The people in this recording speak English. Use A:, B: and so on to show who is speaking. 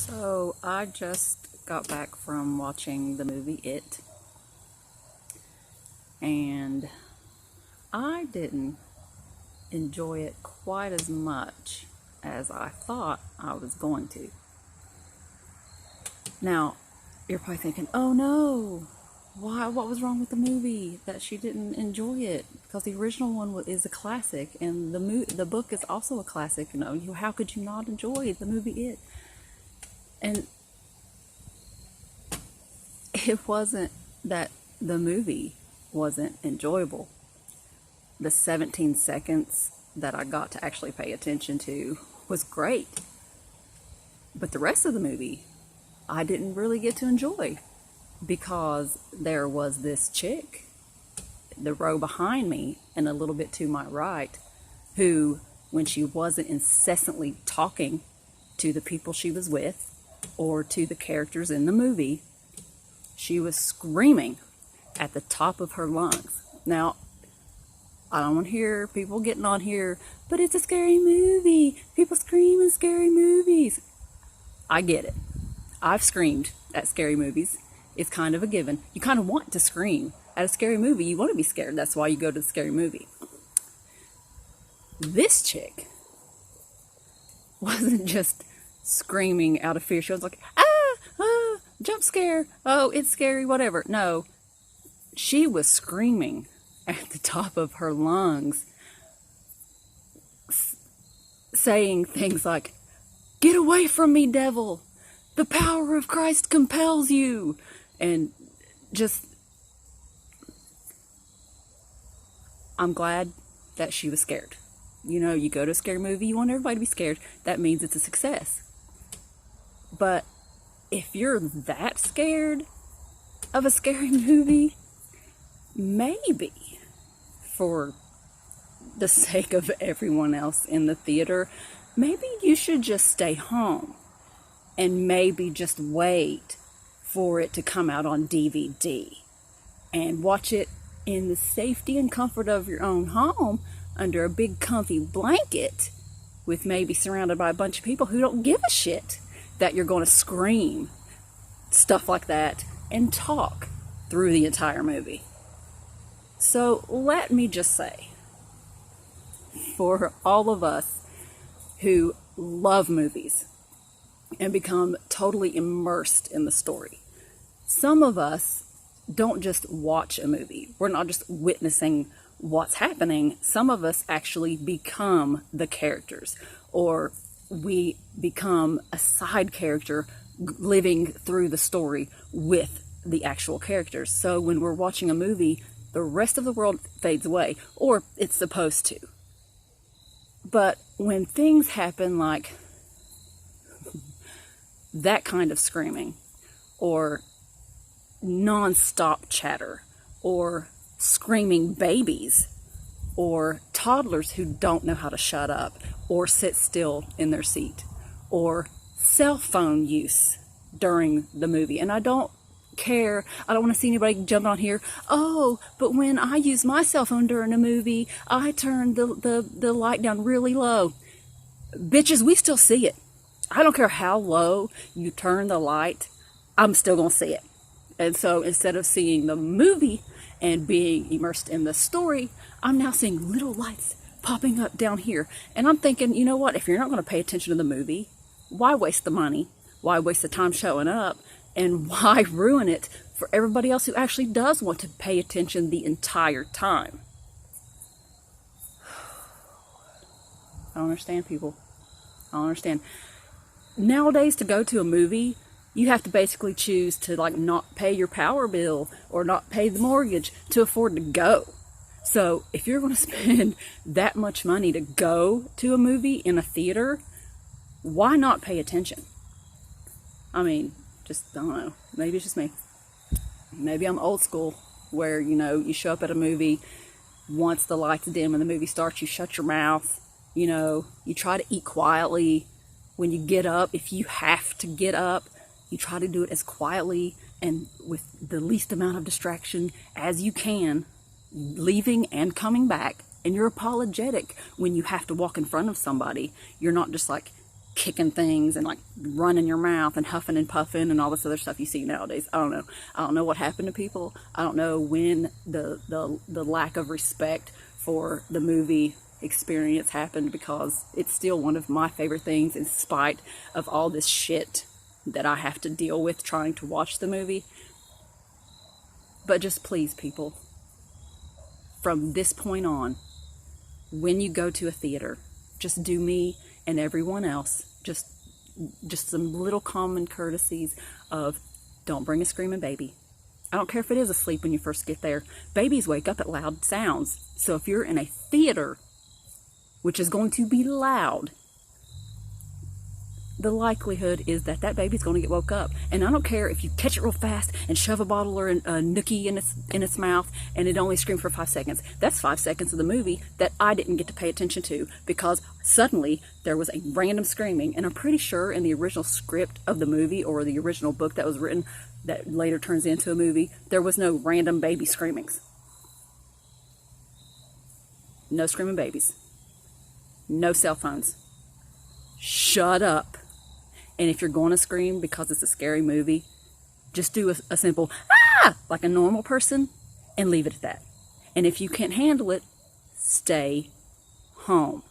A: So I just got back from watching the movie It, and I didn't enjoy it quite as much as I thought I was going to. Now, you're probably thinking, oh no, why? What was wrong with the movie that she didn't enjoy it? Because the original one is a classic, and the book is also a classic. How could you not enjoy the movie It? And it wasn't that the movie wasn't enjoyable. The 17 seconds that I got to actually pay attention to was great. But the rest of the movie, I didn't really get to enjoy because there was this chick, the row behind me and a little bit to my right, who, when she wasn't incessantly talking to the people she was with or to the characters in the movie, she was screaming at the top of her lungs. Now, I don't want to hear people getting on here, but it's a scary movie. People scream in scary movies. I get it. I've screamed at scary movies. It's kind of a given. You kind of want to scream at a scary movie. You want to be scared. That's why you go to the scary movie. This chick wasn't just screaming out of fear. She was like, jump scare. Oh, it's scary, whatever. No, she was screaming at the top of her lungs, saying things like, "Get away from me, devil. The power of Christ compels you." And just, I'm glad that she was scared. You go to a scary movie, you want everybody to be scared. That means it's a success. But if you're that scared of a scary movie, maybe for the sake of everyone else in the theater, maybe you should just stay home and maybe just wait for it to come out on DVD and watch it in the safety and comfort of your own home under a big comfy blanket, with maybe surrounded by a bunch of people who don't give a shit that you're going to scream stuff like that and talk through the entire movie. So let me just say, for all of us who love movies and become totally immersed in the story, some of us don't just watch a movie. We're not just witnessing what's happening. Some of us actually become the characters, or we become a side character living through the story with the actual characters. So when we're watching a movie, the rest of the world fades away, or it's supposed to. But when things happen like that kind of screaming, or non-stop chatter, or screaming babies, or toddlers who don't know how to shut up or sit still in their seat, or cell phone use during the movie. And I don't care. I don't want to see anybody jump on here. Oh, but when I use my cell phone during a movie, I turn the light down really low. Bitches, we still see it. I don't care how low you turn the light, I'm still going to see it. And so instead of seeing the movie and being immersed in the story, I'm now seeing little lights popping up down here. And I'm thinking, you know what? If you're not going to pay attention to the movie, why waste the money? Why waste the time showing up? And why ruin it for everybody else who actually does want to pay attention the entire time? I don't understand, people. I don't understand. Nowadays, to go to a movie, you have to basically choose to not pay your power bill or not pay the mortgage to afford to go. So if you're going to spend that much money to go to a movie in a theater, why not pay attention? I mean, just, I don't know. Maybe it's just me. Maybe I'm old school, where, you show up at a movie, once the lights dim and the movie starts, you shut your mouth. You try to eat quietly. When you get up, if you have to get up, you try to do it as quietly and with the least amount of distraction as you can, leaving and coming back. And you're apologetic when you have to walk in front of somebody. You're not just like kicking things and like running your mouth and huffing and puffing and all this other stuff you see nowadays. I don't know. I don't know what happened to people. I don't know when the lack of respect for the movie experience happened, because it's still one of my favorite things in spite of all this shit that I have to deal with trying to watch the movie. But just please, people, from this point on, when you go to a theater, just do me and everyone else just some little common courtesies of don't bring a screaming baby. I don't care if it is asleep when you first get there. Babies wake up at loud sounds. So if you're in a theater, which is going to be loud, the likelihood is that that baby's going to get woke up. And I don't care if you catch it real fast and shove a bottle or a nookie in its mouth and it only screams for 5 seconds. That's 5 seconds of the movie that I didn't get to pay attention to, because suddenly there was a random screaming. And I'm pretty sure in the original script of the movie, or the original book that was written that later turns into a movie, there was no random baby screamings. No screaming babies. No cell phones. Shut up. And if you're going to scream because it's a scary movie, just do a simple ah like a normal person and leave it at that. And if you can't handle it, stay home.